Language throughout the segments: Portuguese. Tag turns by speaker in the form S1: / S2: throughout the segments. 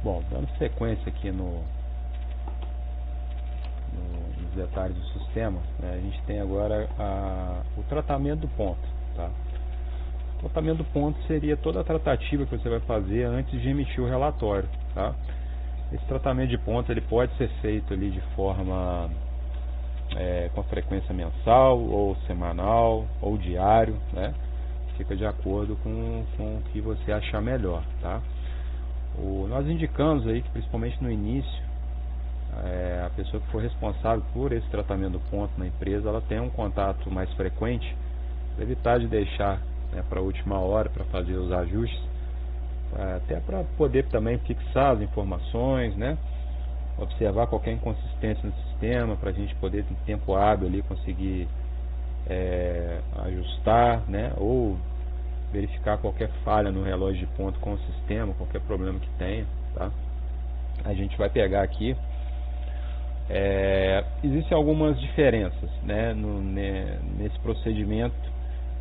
S1: Bom, dando sequência aqui nos detalhes do sistema, né, a gente tem agora o tratamento do ponto. Tá? O tratamento do ponto seria toda a tratativa que você vai fazer antes de emitir o relatório. Tá? Esse tratamento de ponto ele pode ser feito ali de forma com frequência mensal, ou semanal, ou diário, né? Fica de acordo com o que você achar melhor. Tá? Nós indicamos aí que principalmente no início, a pessoa que for responsável por esse tratamento do ponto na empresa, ela tem um contato mais frequente, para evitar de deixar, né, para a última hora para fazer os ajustes, até para poder também fixar as informações, né, observar qualquer inconsistência no sistema, para a gente poder, em tempo hábil, ali, conseguir ajustar, né, ou verificar qualquer falha no relógio de ponto com o sistema, qualquer problema que tenha. Tá? A gente vai pegar aqui. Existem algumas diferenças, né, nesse procedimento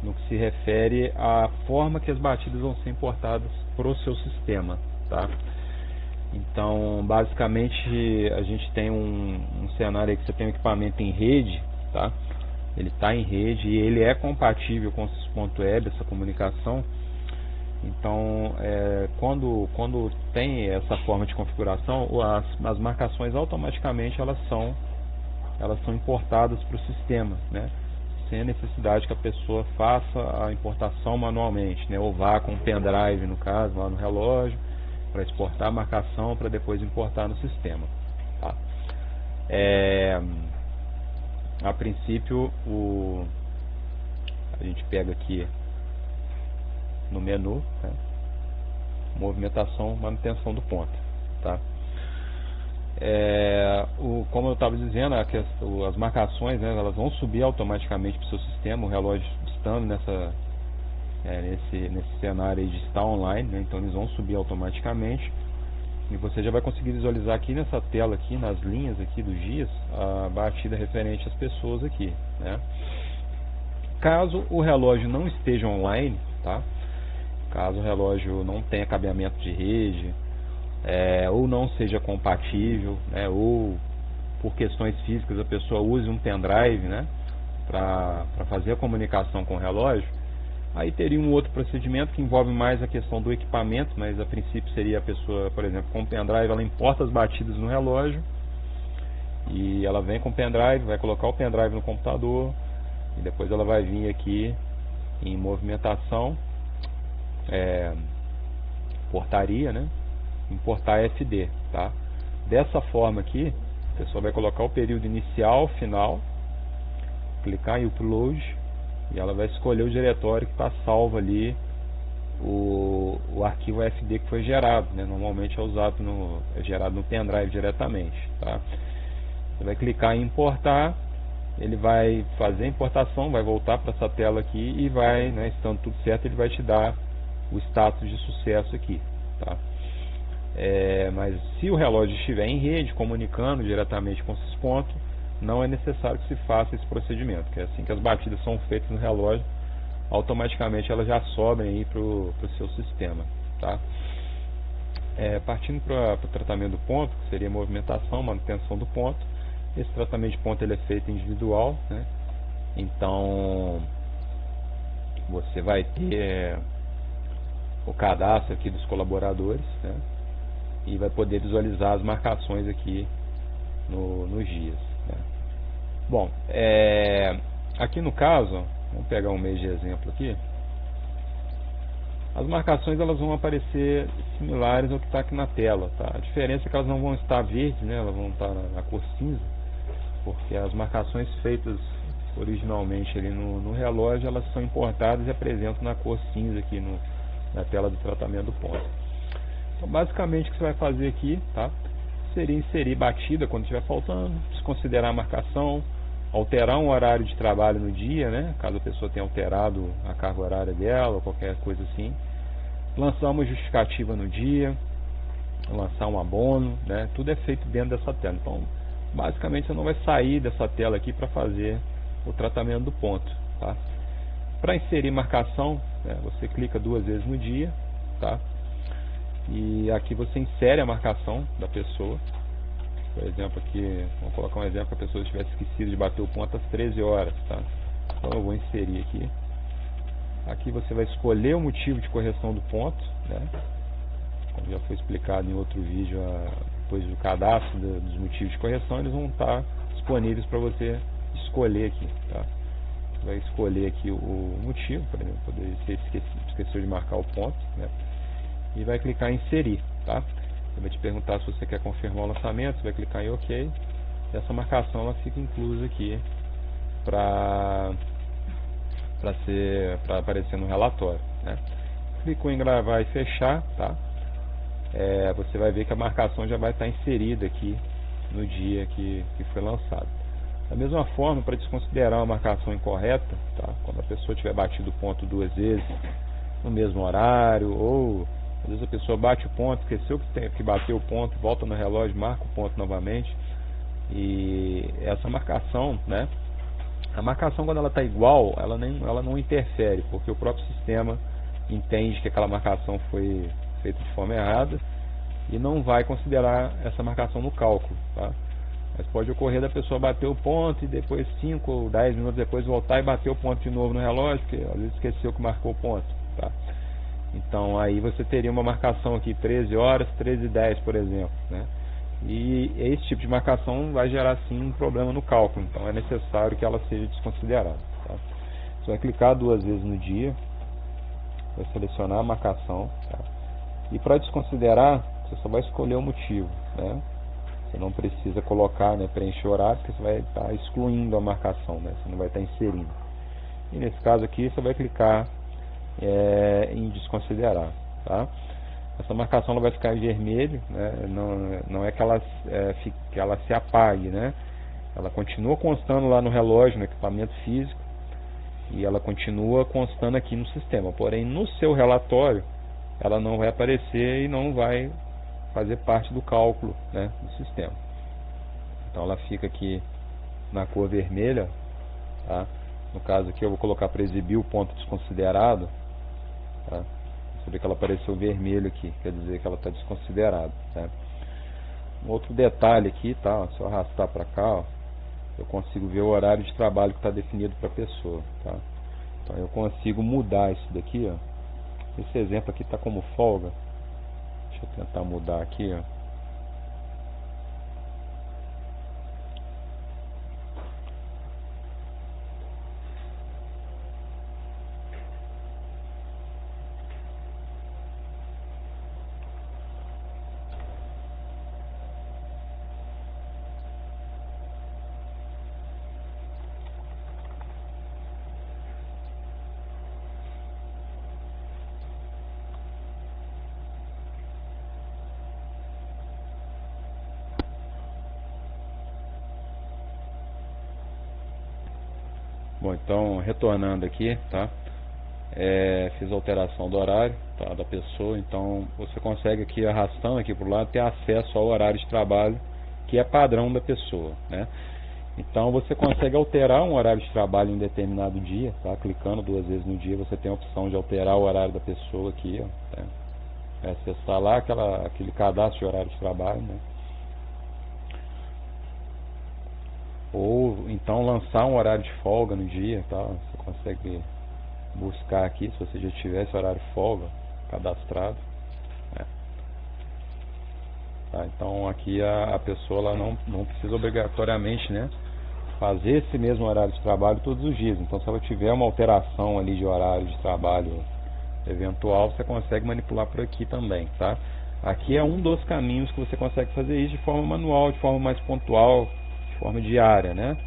S1: no que se refere à forma que as batidas vão ser importadas para o seu sistema. Tá? Então, basicamente, a gente tem um cenário aí que você tem um equipamento em rede. Tá? Ele está em rede e ele é compatível com o sys.web, essa comunicação. Então, quando tem essa forma de configuração, as marcações automaticamente elas são importadas para o sistema, né? Sem a necessidade que a pessoa faça a importação manualmente, né? Ou vá com um pendrive, no caso, lá no relógio, para exportar a marcação para depois importar no sistema. Tá? A princípio, a gente pega aqui no menu, né, movimentação, manutenção do ponto. Tá? Como eu estava dizendo, as marcações, né, elas vão subir automaticamente para o seu sistema, o relógio estando nesse cenário aí de estar online, né, então eles vão subir automaticamente. E você já vai conseguir visualizar aqui nessa tela, aqui, nas linhas aqui dos dias, a batida referente às pessoas aqui. Né? Caso o relógio não esteja online, tá? Caso o relógio não tenha cabeamento de rede, ou não seja compatível, né, ou por questões físicas a pessoa use um pendrive, né, para fazer a comunicação com o relógio, aí teria um outro procedimento que envolve mais a questão do equipamento, mas a princípio seria a pessoa, por exemplo, com o pendrive, ela importa as batidas no relógio, e ela vem com o pendrive, vai colocar o pendrive no computador, e depois ela vai vir aqui em movimentação, portaria, né? Importar FD, tá? Dessa forma aqui, a pessoa vai colocar o período inicial, final, clicar em upload e ela vai escolher o diretório que está salvo ali, o arquivo FD que foi gerado, né? Normalmente é gerado no pendrive diretamente, tá? Você vai clicar em importar, ele vai fazer a importação, vai voltar para essa tela aqui e vai, né, estando tudo certo, ele vai te dar o status de sucesso aqui. Tá? Mas se o relógio estiver em rede, comunicando diretamente com esses pontos, não é necessário que se faça esse procedimento, que é assim que as batidas são feitas no relógio, automaticamente elas já sobem aí para o seu sistema. Tá? Partindo para o tratamento do ponto, que seria movimentação, manutenção do ponto, esse tratamento de ponto ele é feito individual, né? Então você vai ter o cadastro aqui dos colaboradores, né? E vai poder visualizar as marcações aqui nos dias. Né? Bom, aqui no caso, vamos pegar um mês de exemplo aqui. As marcações elas vão aparecer similares ao que está aqui na tela. Tá? A diferença é que elas não vão estar verdes, né? Elas vão estar na cor cinza, porque as marcações feitas originalmente ali no relógio, elas são importadas e apresentam na cor cinza aqui na tela do tratamento do ponto. Então, basicamente o que você vai fazer aqui, tá, seria inserir batida quando estiver faltando, desconsiderar a marcação, alterar um horário de trabalho no dia, né, caso a pessoa tenha alterado a carga horária dela ou qualquer coisa assim, lançar uma justificativa no dia, lançar um abono, né, tudo é feito dentro dessa tela. Então, basicamente você não vai sair dessa tela aqui para fazer o tratamento do ponto. Tá? Para inserir marcação, né, você clica 2 vezes no dia, tá? e aqui você insere a marcação da pessoa. Por exemplo, aqui, vamos colocar um exemplo que a pessoa tivesse esquecido de bater o ponto às 13 horas, tá? Então eu vou inserir aqui. Aqui você vai escolher o motivo de correção do ponto, né? Como já foi explicado em outro vídeo, depois do cadastro dos motivos de correção, eles vão estar disponíveis para você escolher aqui, tá? Você vai escolher aqui o motivo, por exemplo, você esqueceu de marcar o ponto, né? E vai clicar em inserir, tá? Ele vai te perguntar se você quer confirmar o lançamento, você vai clicar em OK. E essa marcação ela fica inclusa aqui para aparecer no relatório, né? Clicou em gravar e fechar, tá? Você vai ver que a marcação já vai estar inserida aqui no dia que foi lançado. Da mesma forma, para desconsiderar uma marcação incorreta, tá? Quando a pessoa tiver batido o ponto 2 vezes no mesmo horário, ou às vezes a pessoa bate o ponto, esqueceu que bateu o ponto, volta no relógio, marca o ponto novamente, e essa marcação, né? A marcação, quando ela está igual, ela não interfere, porque o próprio sistema entende que aquela marcação foi feita de forma errada e não vai considerar essa marcação no cálculo, tá? Mas pode ocorrer da pessoa bater o ponto e depois 5 ou 10 minutos depois voltar e bater o ponto de novo no relógio, porque às vezes esqueceu que marcou o ponto, tá? Então aí você teria uma marcação aqui 13 horas, 13h10, por exemplo, né? E esse tipo de marcação vai gerar sim um problema no cálculo, então é necessário que ela seja desconsiderada, tá? Você vai clicar 2 vezes no dia, vai selecionar a marcação, tá? E para desconsiderar, você só vai escolher o motivo, né? Você não precisa colocar, né, preencher horário, porque você vai estar excluindo a marcação, né? Você não vai estar inserindo. E nesse caso aqui, você vai clicar em desconsiderar, tá? Essa marcação ela vai ficar em vermelho, né? Não é que ela se apague, né? Ela continua constando lá no relógio, no equipamento físico, e ela continua constando aqui no sistema. Porém, no seu relatório, ela não vai aparecer e não vai fazer parte do cálculo, né, do sistema. Então ela fica aqui na cor vermelha, tá? No caso aqui eu vou colocar para exibir o ponto desconsiderado, tá? Você vê que ela apareceu vermelho aqui, quer dizer que ela está desconsiderada, tá? Um outro detalhe aqui, tá? Se eu arrastar para cá, ó, eu consigo ver o horário de trabalho que está definido para a pessoa, tá? Então eu consigo mudar isso daqui, ó. Esse exemplo aqui está como folga. Deixa eu tentar mudar aqui, ó. Bom, então retornando aqui, tá? Fiz a alteração do horário, tá, da pessoa. Então você consegue aqui, arrastando aqui para o lado, ter acesso ao horário de trabalho que é padrão da pessoa, né? Então você consegue alterar um horário de trabalho em um determinado dia, tá? Clicando 2 vezes no dia, você tem a opção de alterar o horário da pessoa aqui, ó, tá? Acessar lá aquele cadastro de horário de trabalho, né? Ou então lançar um horário de folga no dia, tá? Você consegue buscar aqui, se você já tivesse horário de folga cadastrado, né? Tá? Então aqui a pessoa ela não precisa obrigatoriamente, né, fazer esse mesmo horário de trabalho todos os dias. Então se ela tiver uma alteração ali de horário de trabalho eventual, você consegue manipular por aqui também, tá? Aqui é um dos caminhos que você consegue fazer isso de forma manual, de forma mais pontual, forma diária, né?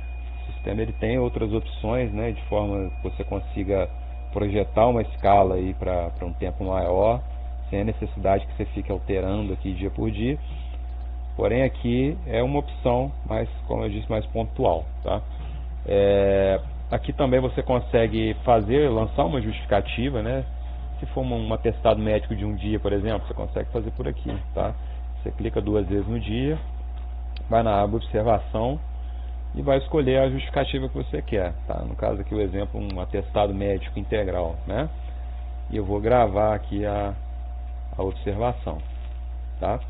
S1: O sistema ele tem outras opções, né, de forma que você consiga projetar uma escala aí para um tempo maior, sem a necessidade que você fique alterando aqui dia por dia. Porém aqui é uma opção mais, como eu disse, mais pontual, tá? Aqui também você consegue lançar uma justificativa, né? Se for um atestado médico de um dia, por exemplo, você consegue fazer por aqui, tá? Você clica 2 vezes no dia, vai na aba observação e vai escolher a justificativa que você quer, tá? No caso aqui o exemplo, um atestado médico integral, né? E eu vou gravar aqui a observação. tá?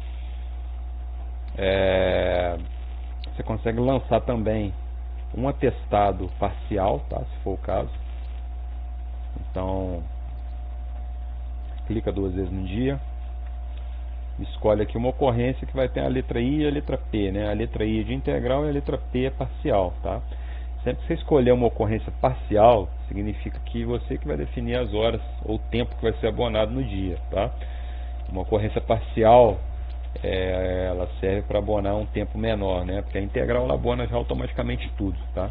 S1: Você consegue lançar também um atestado parcial, tá? Se for o caso. Então, clica 2 vezes no dia, escolhe aqui uma ocorrência que vai ter a letra I e a letra P, né? A letra I é de integral e a letra P é parcial, tá? Sempre que você escolher uma ocorrência parcial, significa que você que vai definir as horas ou o tempo que vai ser abonado no dia, tá? Uma ocorrência parcial, ela serve para abonar um tempo menor, né? Porque a integral ela abona já automaticamente tudo, tá?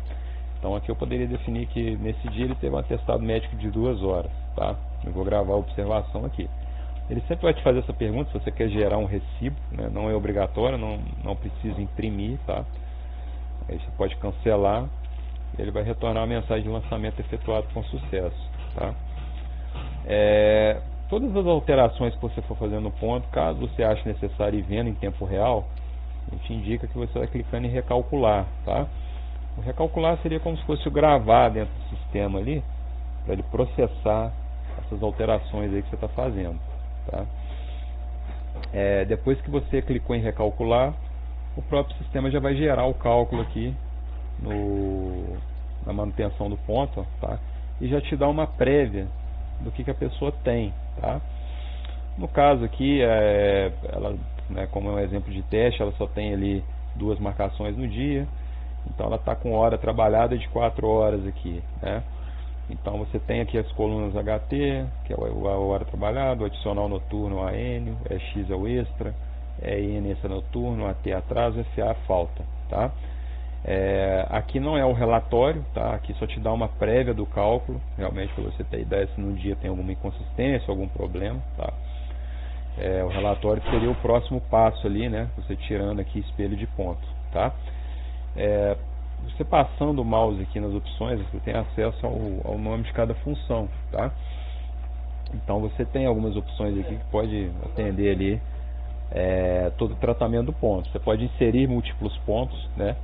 S1: Então aqui eu poderia definir que nesse dia ele teve um atestado médico de 2 horas, tá? Eu vou gravar a observação aqui. Ele sempre vai te fazer essa pergunta se você quer gerar um recibo, né? Não é obrigatório, não precisa imprimir, tá? Aí você pode cancelar, ele vai retornar a mensagem de lançamento efetuado com sucesso, tá? Todas as alterações que você for fazendo no ponto, caso você ache necessário ir vendo em tempo real, a gente indica que você vai clicando em recalcular, tá? O recalcular seria como se fosse o gravar dentro do sistema ali, para ele processar essas alterações aí que você está fazendo, tá? Depois que você clicou em recalcular, o próprio sistema já vai gerar o cálculo aqui na manutenção do ponto, tá? E já te dá uma prévia do que a pessoa tem, tá? No caso aqui, ela, né, como é um exemplo de teste, ela só tem ali 2 marcações no dia, então ela está com hora trabalhada de 4 horas aqui, né? Então você tem aqui as colunas HT, que é a hora trabalhada, o adicional noturno, o AN, o EX é o extra, EN extra noturno, AT atraso, FA falta, tá? Aqui não é o relatório, tá? Aqui só te dá uma prévia do cálculo, realmente para você ter ideia se no dia tem alguma inconsistência, algum problema, tá? O relatório seria o próximo passo ali, né? Você tirando aqui espelho de ponto, tá? Você passando o mouse aqui nas opções, você tem acesso ao nome de cada função, tá? Então você tem algumas opções aqui que pode atender ali todo o tratamento do ponto. Você pode inserir múltiplos pontos, né?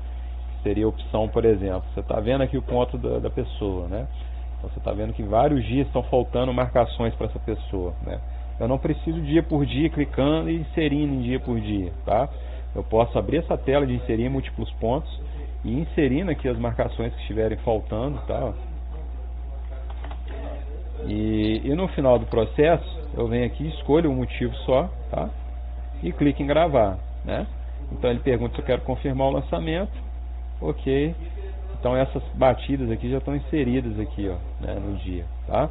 S1: Seria a opção, por exemplo, você está vendo aqui o ponto da pessoa, né? Então você está vendo que vários dias estão faltando marcações para essa pessoa, né? Eu não preciso dia por dia clicando e inserindo em dia por dia, tá? Eu posso abrir essa tela de inserir múltiplos pontos e inserindo aqui as marcações que estiverem faltando, tá? E no final do processo, eu venho aqui, escolho um motivo só, tá? E clico em gravar, né? Então ele pergunta se eu quero confirmar o lançamento. Ok. Então essas batidas aqui já estão inseridas aqui, ó, né, no dia, tá?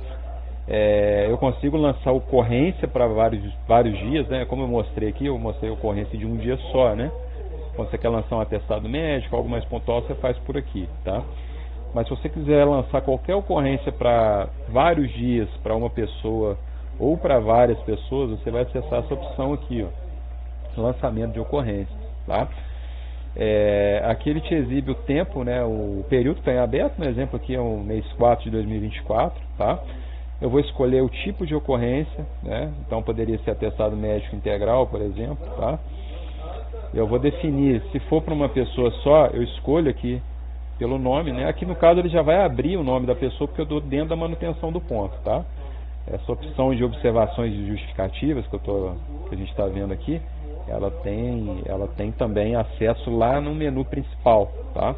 S1: Eu consigo lançar ocorrência para vários dias, né? Como eu mostrei aqui, eu mostrei ocorrência de um dia só, né? Quando você quer lançar um atestado médico, algo mais pontual, você faz por aqui, tá? Mas se você quiser lançar qualquer ocorrência para vários dias para uma pessoa ou para várias pessoas, você vai acessar essa opção aqui, ó, lançamento de ocorrência, tá? Aqui ele te exibe o tempo, né, o período que está em aberto, no exemplo aqui é o mês 4 de 2024, tá? Eu vou escolher o tipo de ocorrência, né? Então poderia ser atestado médico integral, por exemplo, tá? Eu vou definir, se for para uma pessoa só, eu escolho aqui pelo nome, né? Aqui no caso ele já vai abrir o nome da pessoa porque eu estou dentro da manutenção do ponto, tá? Essa opção de observações e justificativas que a gente está vendo aqui, ela tem também acesso lá no menu principal, tá?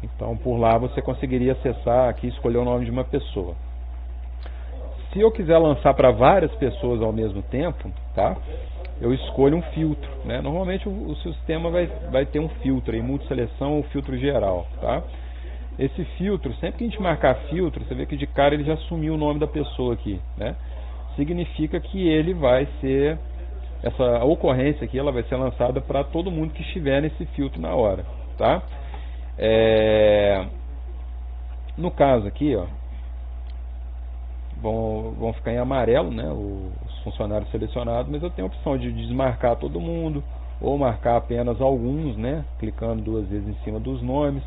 S1: Então por lá você conseguiria acessar aqui e escolher o nome de uma pessoa. Se eu quiser lançar para várias pessoas ao mesmo tempo, tá? Eu escolho um filtro, né? Normalmente o sistema vai ter um filtro aí, multisseleção ou filtro geral, tá? Esse filtro, sempre que a gente marcar filtro, você vê que de cara ele já sumiu o nome da pessoa aqui, né? Significa que ele vai ser, essa ocorrência aqui, ela vai ser lançada para todo mundo que estiver nesse filtro na hora, tá? No caso aqui, ó, vão ficar em amarelo, né, os funcionários selecionados, mas eu tenho a opção de desmarcar todo mundo ou marcar apenas alguns, né, clicando 2 vezes em cima dos nomes,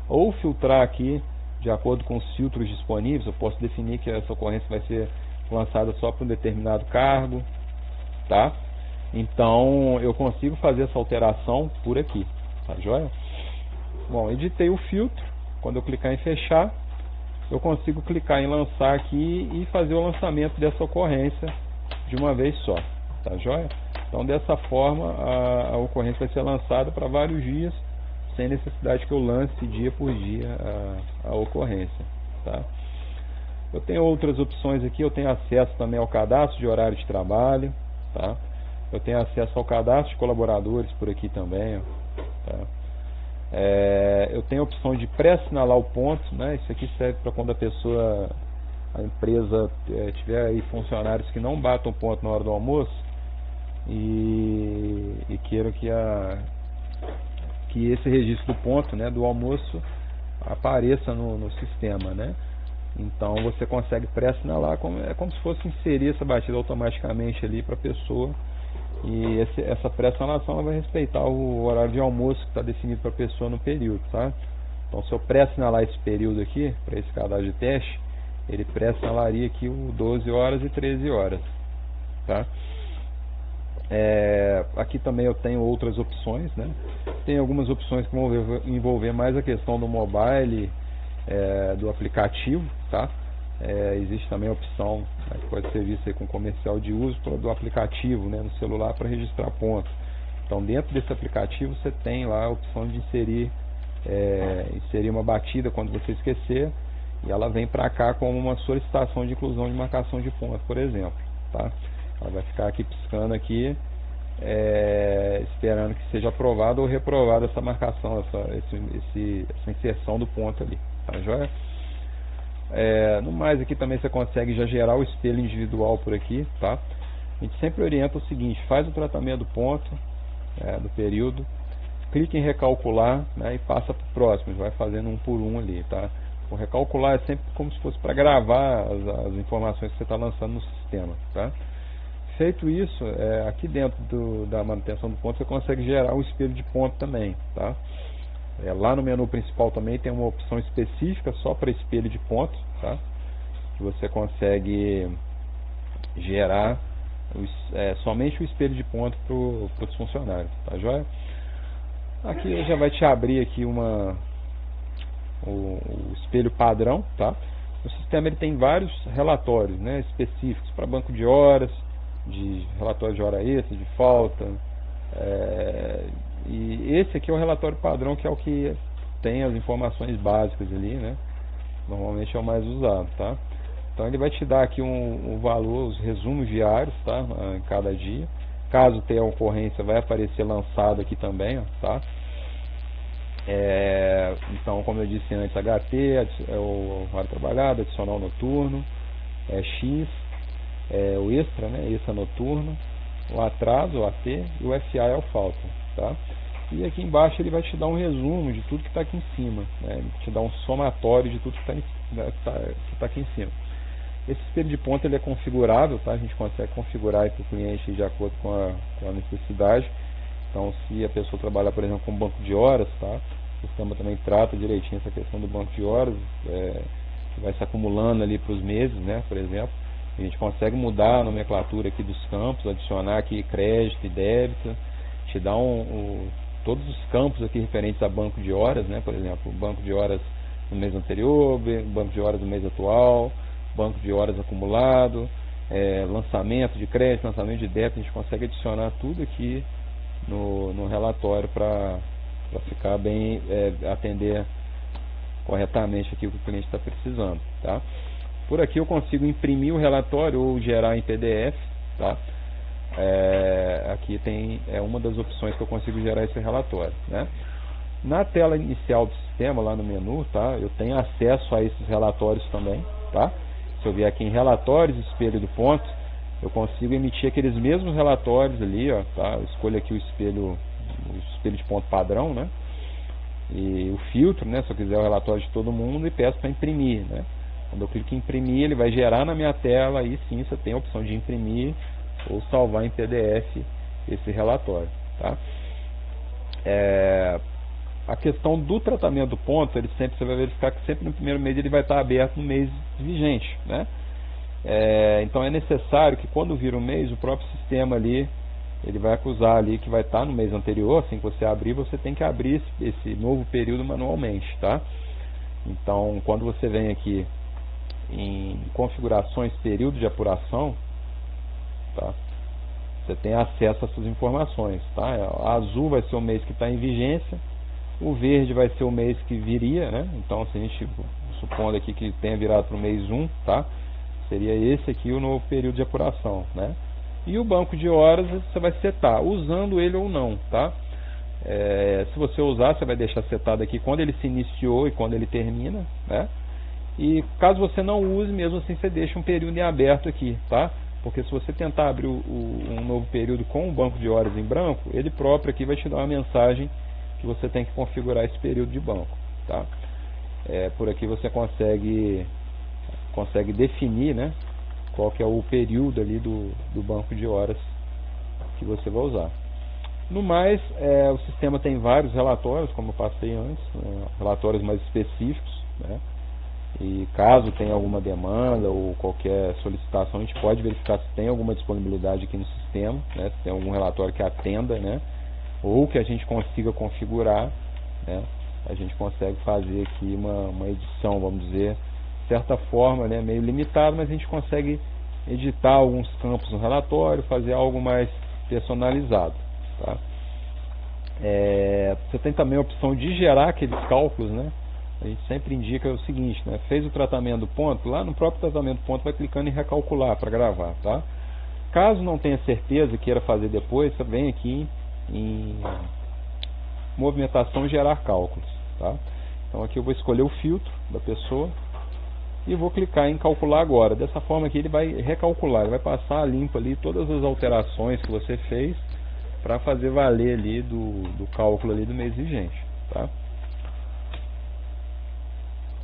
S1: ou filtrar aqui de acordo com os filtros disponíveis. Eu posso definir que essa ocorrência vai ser lançada só para um determinado cargo, tá? Então eu consigo fazer essa alteração por aqui, tá joia? Bom, editei o filtro. Quando eu clicar em fechar, eu consigo clicar em lançar aqui e fazer o lançamento dessa ocorrência de uma vez só, tá joia? Então, dessa forma, a ocorrência vai ser lançada para vários dias, sem necessidade que eu lance dia por dia a ocorrência, tá? Eu tenho outras opções aqui, eu tenho acesso também ao cadastro de horário de trabalho, tá? Eu tenho acesso ao cadastro de colaboradores por aqui também, ó, tá? Eu tenho a opção de pré-assinalar o ponto, né? Isso aqui serve para quando a empresa tiver aí funcionários que não batam ponto na hora do almoço e queiram que esse registro do ponto, né, do almoço apareça no sistema, né? Então você consegue pré-assinalar, é como se fosse inserir essa batida automaticamente ali para a pessoa, e essa pré-assinalação vai respeitar o horário de almoço que está definido para a pessoa no período, tá? Então, se eu pré-assinalar esse período aqui, para esse cadastro de teste, ele pré-assinalaria aqui o 12 horas e 13 horas, tá? Aqui também eu tenho outras opções, né? Tem algumas opções que vão envolver mais a questão do mobile, do aplicativo, tá? Existe também a opção, né, que pode ser vista aí com comercial de uso do aplicativo, né, no celular para registrar pontos. Então, dentro desse aplicativo você tem lá a opção de inserir uma batida quando você esquecer, e ela vem para cá como uma solicitação de inclusão de marcação de ponto, por exemplo, tá? Ela vai ficar aqui piscando aqui, esperando que seja aprovada ou reprovada essa marcação, essa inserção do ponto ali, tá joia? No mais, aqui também você consegue já gerar o espelho individual por aqui, tá? A gente sempre orienta o seguinte: faz o tratamento do ponto, do período, clica em recalcular, né, e passa para o próximo, vai fazendo um por um ali, tá? O recalcular é sempre como se fosse para gravar as informações que você está lançando no sistema, tá? Feito isso, aqui dentro da manutenção do ponto você consegue gerar o espelho de ponto também, tá? Lá no menu principal também tem uma opção específica só para espelho de ponto, tá? Que você consegue gerar somente o espelho de ponto para os funcionários, tá joia? Aqui já vai te abrir aqui o espelho padrão, tá? O sistema ele tem vários relatórios, né, específicos para banco de horas, de relatório de hora extra, de falta, e esse aqui é o relatório padrão, que é o que tem as informações básicas ali, né? Normalmente é o mais usado, tá? Então ele vai te dar aqui um valor, os resumos diários, tá? Em cada dia. Caso tenha ocorrência, vai aparecer lançado aqui também, ó, tá? Então, como eu disse antes, HT, o horário trabalhado, adicional noturno, X, o extra, né? Extra noturno, o atraso, o AT, e o FA é o falta, tá? E aqui embaixo ele vai te dar um resumo de tudo que está aqui em cima, né? Ele te dá um somatório de tudo que está aqui em cima. Esse espelho de ponto ele é configurável, tá? A gente consegue configurar para o cliente de acordo com a necessidade. Então, se a pessoa trabalhar, por exemplo, com banco de horas, tá? O sistema também trata direitinho essa questão do banco de horas, que vai se acumulando ali para os meses, né? Por exemplo, a gente consegue mudar a nomenclatura aqui dos campos, adicionar aqui crédito e débito, te dá todos os campos aqui referentes a banco de horas, né? Por exemplo, banco de horas no mês anterior, banco de horas no mês atual, banco de horas acumulado, lançamento de crédito, lançamento de débito. A gente consegue adicionar tudo aqui no relatório para ficar bem, atender corretamente aqui o que o cliente está precisando, tá? Por aqui eu consigo imprimir o relatório ou gerar em PDF, tá? Aqui tem uma das opções que eu consigo gerar esse relatório, né? Na tela inicial do sistema, lá no menu, tá? Eu tenho acesso a esses relatórios também, tá? Se eu vier aqui em relatórios, espelho do ponto, eu consigo emitir aqueles mesmos relatórios ali, ó, tá? Eu escolho aqui o espelho de ponto padrão, né? E o filtro, né? Se eu quiser o relatório de todo mundo, e peço para imprimir, né? Quando eu clico em imprimir, ele vai gerar na minha tela, aí sim você tem a opção de imprimir ou salvar em PDF esse relatório, tá? A questão do tratamento do ponto, você vai verificar que sempre no primeiro mês ele vai estar aberto no mês vigente, né? Então é necessário que quando vira um mês, o próprio sistema ali, ele vai acusar ali que vai estar no mês anterior. Assim que você abrir, você tem que abrir esse novo período manualmente, tá? Então, quando você vem aqui em configurações, período de apuração, tá? Você tem acesso a essas informações, tá? A azul vai ser o mês que está em vigência, o verde vai ser o mês que viria, né? Então, se a gente supondo aqui que tenha virado para o mês 1, tá? Seria esse aqui o novo período de apuração, né? E o banco de horas você vai setar, usando ele ou não, tá? Se você usar, você vai deixar setado aqui quando ele se iniciou e quando ele termina, né? E caso você não use, mesmo assim você deixa um período em aberto aqui, tá? Porque se você tentar abrir um novo período com o banco de horas em branco, ele próprio aqui vai te dar uma mensagem que você tem que configurar esse período de banco, tá? Por aqui você consegue definir, né, qual que é o período ali do banco de horas que você vai usar. No mais, o sistema tem vários relatórios, como eu passei antes, relatórios mais específicos, né? E caso tenha alguma demanda ou qualquer solicitação, a gente pode verificar se tem alguma disponibilidade aqui no sistema, né? Se tem algum relatório que atenda, né? Ou que a gente consiga configurar, né? A gente consegue fazer aqui uma edição, vamos dizer, de certa forma, né? Meio limitado, mas a gente consegue editar alguns campos no relatório, fazer algo mais personalizado, tá? Você tem também a opção de gerar aqueles cálculos, né? A gente sempre indica o seguinte, né? Fez o tratamento do ponto, lá no próprio tratamento do ponto vai clicando em recalcular para gravar, tá? Caso não tenha certeza e queira fazer depois, você vem aqui em movimentação e gerar cálculos, tá? Então aqui eu vou escolher o filtro da pessoa e vou clicar em calcular agora. Dessa forma aqui ele vai recalcular, ele vai passar a limpo ali todas as alterações que você fez para fazer valer ali do cálculo ali do mês vigente, tá?